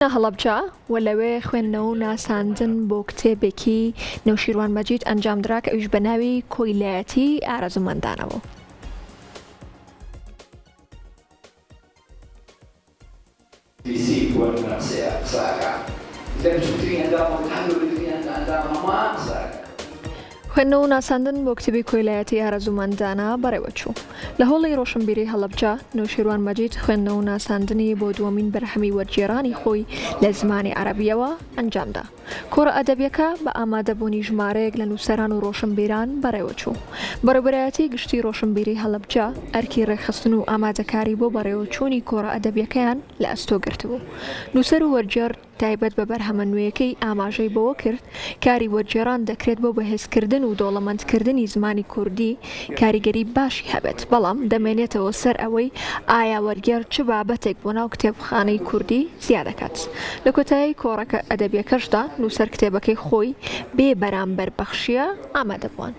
هەڵەبجە و لەوێ خوێندنەوە و ناساندن بۆ کتێبێکی نەوشیروان مەجید ئەنجامدرا کە ئەویش بە ناوی کۆیلایەتی ئارەزومەندانەوە. خوێندنەوە و ناساندن بۆ کتێبی کۆیلایەتی ئارەزومەندانە بەڕێوەچوو. لە هۆڵی ڕۆشنبیری هەڵەبجە نەوشیروان مەجید خوێندنەوە و ناساندنی بۆ دووەمین بەرهەمی وەرگێڕانی خۆی لە زمانی عەرەبیەوە ئەنجامدا. کۆڕە ئەدەبیەکە بە ئامادەبوونی ژمارەیەک لە نووسەران و ڕۆشنبیران بەڕێوەچوو. بەڕێوەبەرایەتی گشتی ڕۆشنبیری هەڵەبجە ئەرکی ڕێکخستن و ئامادەکاری بۆ بەڕێوەچوونی کۆڕە ئەدەبیەکەیان لە ئەستۆ گرتبوو. نووسەر و وەرگێڕ تایبەت بە بەرهەمە نوێیەکەی ئاماژەی بەوە کرد کاری وەرگێڕان دەکرێت بۆ بەهێزکردن و دەوڵەمەندکردنی زمانی کوردی کاریگەری باشی هەبێت، بەڵام دەمێنێتەوە سەر ئەوەی ئایا وەرگێڕ چ بابەتێک بۆ ناو کتێبخانەی کوردی زیادەکات. لە کۆتایی کۆڕەکە ئەدەبیەکەشدا نووسەر کتێبەکەی خۆی بێ بەرامبەر بەخشیە ئامادەبووان.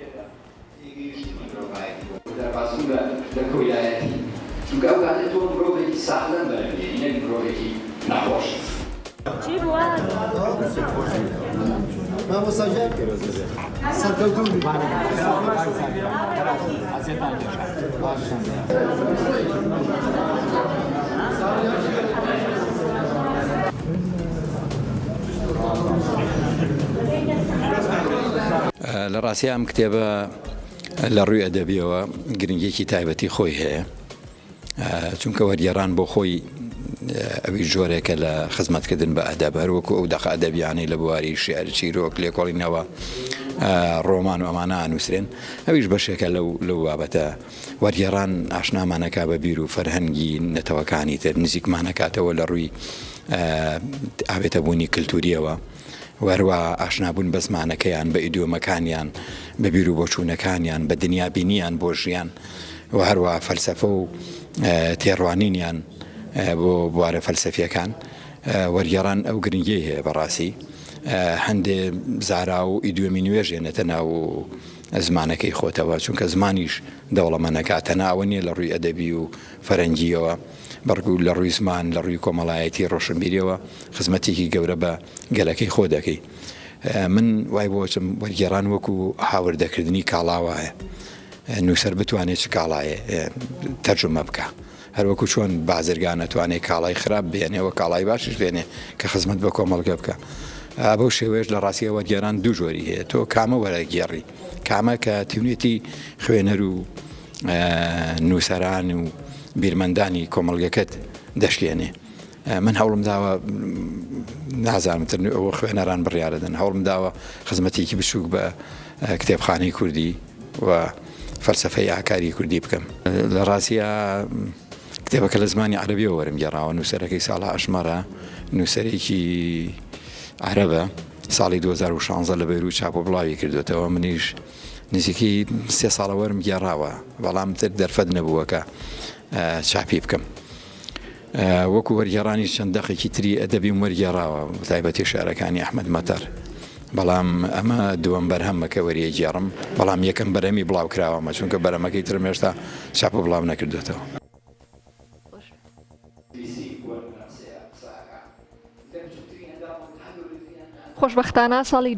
چی بووە؟ مامۆستاژێر سەرکەوتوو لە ڕاستی ئەم کتێبە لە ڕووی ئەدەبیەوە گرنگێکی تایبەتی خۆی هەیە، چونکە وەرگێڕان بۆ خۆی ئەوی جۆرێکە لە خزمەتکردن بە ئەدەب، هەروەکو ئەو دەخە ئەدەبیانەی لە بواری شێعر چیرۆک لێکۆڵینەوە ڕۆمان و ئەمانە ئانووسرێن، ئەویش بەشێکە لەو بابەتە. وەرگێڕان ئاشنامانەکە بە بیر و فەرهەنگی نەتەوەکانی تر، نزیکمانەکاتەوە لە ڕووی ئاوێتەبوونی کللتوریەوە، وەروە ئاشنابوون بە زمانەکەیان، بە ئیدیۆمەکانیان، بە بیر و بۆچوونەکانیان، بە دنیابینیان بۆ ژیان، و هەروە فەلسەفە و تێڕوانینیان بۆ بوارە فەلسەفیەکان. وەرگێڕان ئەو گرنگی هەیە بەڕاستی، هەندێ زارا و ئیدیۆمی نوێژێنێتە ناو زمانەکەی خۆتەوە، چونکە زمانیش دەوڵەمەندەکاتە ناوە نیە لە ڕووی ئەدەبی و فەرەنگیەوە، بەڵکو لە ڕووی زمان، لە ڕووی کۆمەڵایەتی ڕۆشنبیریەوە خزمەتێکی گەورە بە گەلەکەی خۆ دەکەی. من وای بۆچم وەرگێڕان وەکو هاوردەکردنی کاڵاوایە، نووسەر بتوانێت چ کاڵایە تەرجمە بکە، هەروەکو چۆن بازرگان نەتوانێت کاڵای خراپ بێنێەوە کاڵای باشش بێنێ کە خزمەت بە کۆمەڵگە بکە. بەو شێوەیەش لە ڕاستی وەرگێڕان دوو جۆری هەیە، تۆ کامە وەرەگێڕی، کامە کە تیونێتی خوێنەر و نووسەران و بیرمەندانی کۆمەڵگەکەت دەشکێنێ. من هەوڵم داوە، نازانمتر ئەوە خوێنەران بڕیارەدەن، هەوڵم داوە خزمەتێکی بچووک بە کتێبخانەی کوردی و فەلسەفەی ئاکاری کوردی بکەم. لە ڕاستیە کتێبەکە لە زمانی عەرەبیەوە وەرم گێڕاوە، نووسەرەکەی ساڵە ئەشمەرە، نووسەرێکی عەرەبە، ساڵی 2016 لە بەیرووت چاپ و بڵاوی کردوێتەوە. منیش نزیکی 3 ساڵە وەرم گێڕاوە، بەڵام تر دەرفەت نەبووەکە چاپی بکەم. وەکو وەرگێڕانی چەند دەقێکی تری ئەدەبیم وەرگێڕاوە، تایبەتی شێعرەکانی ئەحمەد مەتەر، بەڵام ئەمە دووەم بەرهەمەکە وەریەگێڕم، بەڵام یەکەم بەرهەمی بڵاو کراوەمە، چونکە بەرهەمەکەی ترم هێشتا چاپ و بڵاو نەکردوێتەوە. خۆشبەختانە ساڵی